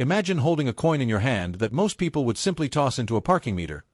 Imagine holding a coin in your hand that most people would simply toss into a parking meter.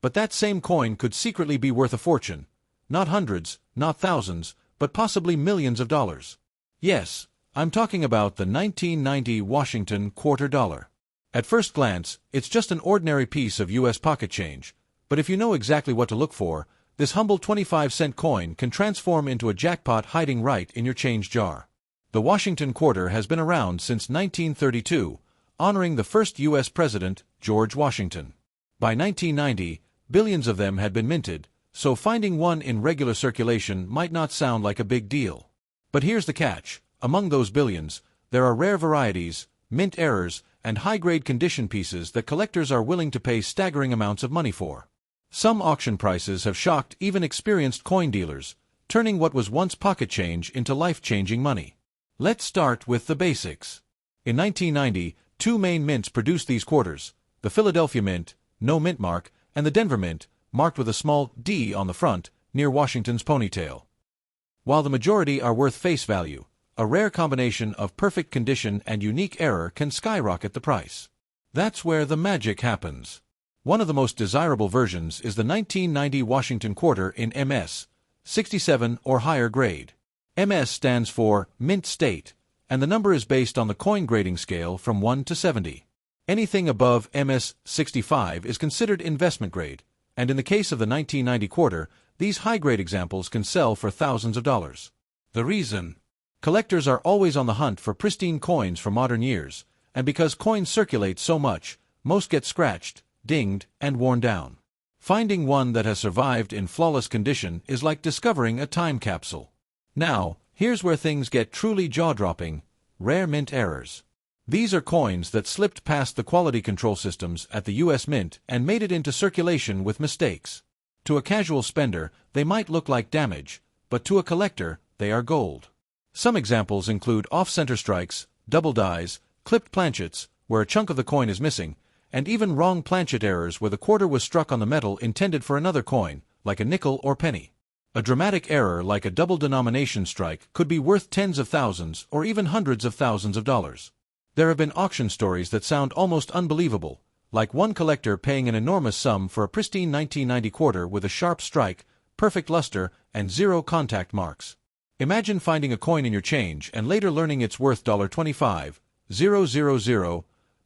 But that same coin could secretly be worth a fortune. Not hundreds, not thousands, but possibly millions of dollars. Yes, I'm talking about the 1990 Washington quarter dollar. At first glance, it's just an ordinary piece of U.S. pocket change, but if you know exactly what to look for, this humble 25-cent coin can transform into a jackpot hiding right in your change jar. The Washington quarter has been around since 1932, honoring the first U.S. president, George Washington. By 1990, billions of them had been minted, so finding one in regular circulation might not sound like a big deal. But here's the catch. Among those billions, there are rare varieties, mint errors, and high-grade condition pieces that collectors are willing to pay staggering amounts of money for. Some auction prices have shocked even experienced coin dealers, turning what was once pocket change into life-changing money. Let's start with the basics. In 1990, two main mints produced these quarters: the Philadelphia Mint, no mint mark, and the Denver Mint, marked with a small D on the front, near Washington's ponytail. While the majority are worth face value, a rare combination of perfect condition and unique error can skyrocket the price. That's where the magic happens. One of the most desirable versions is the 1990 Washington quarter in MS, 67 or higher grade. MS stands for Mint State, and the number is based on the coin grading scale from 1 to 70. Anything above MS 65 is considered investment grade, and in the case of the 1990 quarter, these high-grade examples can sell for thousands of dollars. The reason? Collectors are always on the hunt for pristine coins from modern years, and because coins circulate so much, most get scratched, dinged, and worn down. Finding one that has survived in flawless condition is like discovering a time capsule. Now, here's where things get truly jaw-dropping: rare mint errors. These are coins that slipped past the quality control systems at the U.S. Mint and made it into circulation with mistakes. To a casual spender, they might look like damage, but to a collector, they are gold. Some examples include off-center strikes, double dies, clipped planchets, where a chunk of the coin is missing, and even wrong planchet errors where the quarter was struck on the metal intended for another coin, like a nickel or penny. A dramatic error like a double denomination strike could be worth tens of thousands or even hundreds of thousands of dollars. There have been auction stories that sound almost unbelievable, like one collector paying an enormous sum for a pristine 1990 quarter with a sharp strike, perfect luster, and zero contact marks. Imagine finding a coin in your change and later learning it's worth $25, $000,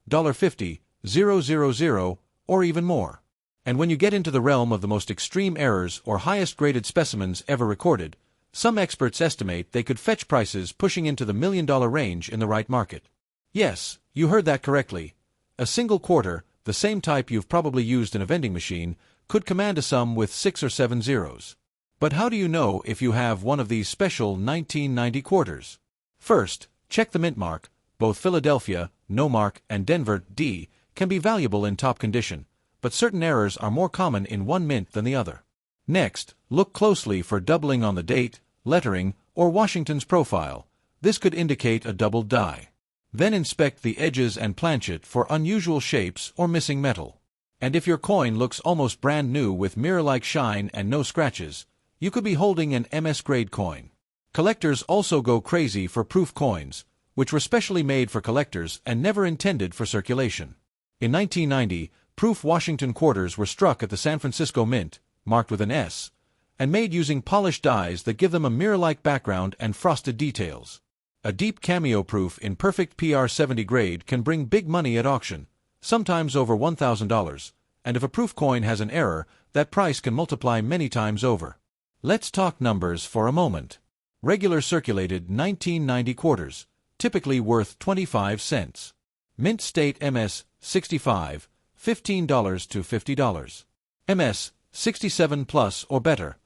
$50, $000, or even more. And when you get into the realm of the most extreme errors or highest graded specimens ever recorded, some experts estimate they could fetch prices pushing into the million-dollar range in the right market. Yes, you heard that correctly. A single quarter, the same type you've probably used in a vending machine, could command a sum with 6 or 7 zeros. But how do you know if you have one of these special 1990 quarters? First, check the mint mark. Both Philadelphia, no mark, and Denver, D, can be valuable in top condition, but certain errors are more common in one mint than the other. Next, look closely for doubling on the date, lettering, or Washington's profile. This could indicate a double die. Then inspect the edges and planchet for unusual shapes or missing metal. And if your coin looks almost brand new with mirror-like shine and no scratches, you could be holding an MS-grade coin. Collectors also go crazy for proof coins, which were specially made for collectors and never intended for circulation. In 1990, proof Washington quarters were struck at the San Francisco Mint, marked with an S, and made using polished dies that give them a mirror-like background and frosted details. A deep cameo proof in perfect PR70 grade can bring big money at auction, sometimes over $1,000, and if a proof coin has an error, that price can multiply many times over. Let's talk numbers for a moment. Regular circulated 1990 quarters, typically worth 25 cents. Mint State MS 65, $15 to $50. MS 67 plus or better,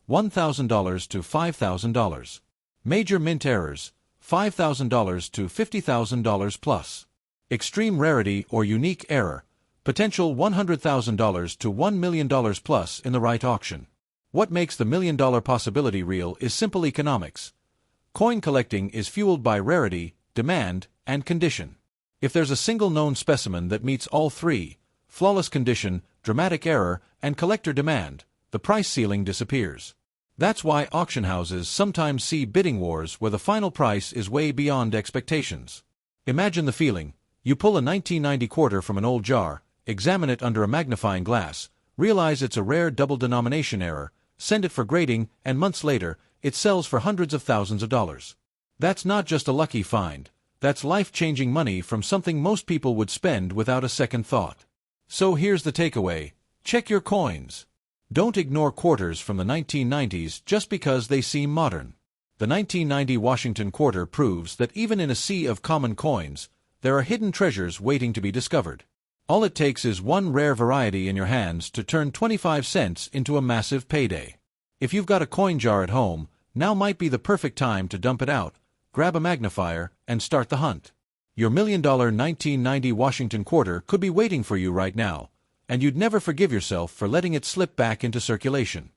$1,000 to $5,000. Major mint errors, $5,000 to $50,000 plus. Extreme rarity or unique error, potential $100,000 to $1 million plus in the right auction. What makes the million-dollar possibility real is simple economics. Coin collecting is fueled by rarity, demand, and condition. If there's a single known specimen that meets all three, flawless condition, dramatic error, and collector demand, the price ceiling disappears. That's why auction houses sometimes see bidding wars where the final price is way beyond expectations. Imagine the feeling. You pull a 1990 quarter from an old jar, examine it under a magnifying glass, realize it's a rare double denomination error, send it for grading, and months later, it sells for hundreds of thousands of dollars. That's not just a lucky find. That's life-changing money from something most people would spend without a second thought. So here's the takeaway. Check your coins. Don't ignore quarters from the 1990s just because they seem modern. The 1990 Washington quarter proves that even in a sea of common coins, there are hidden treasures waiting to be discovered. All it takes is one rare variety in your hands to turn 25 cents into a massive payday. If you've got a coin jar at home, now might be the perfect time to dump it out, grab a magnifier, and start the hunt. Your $1 million 1990 Washington quarter could be waiting for you right now, and you'd never forgive yourself for letting it slip back into circulation.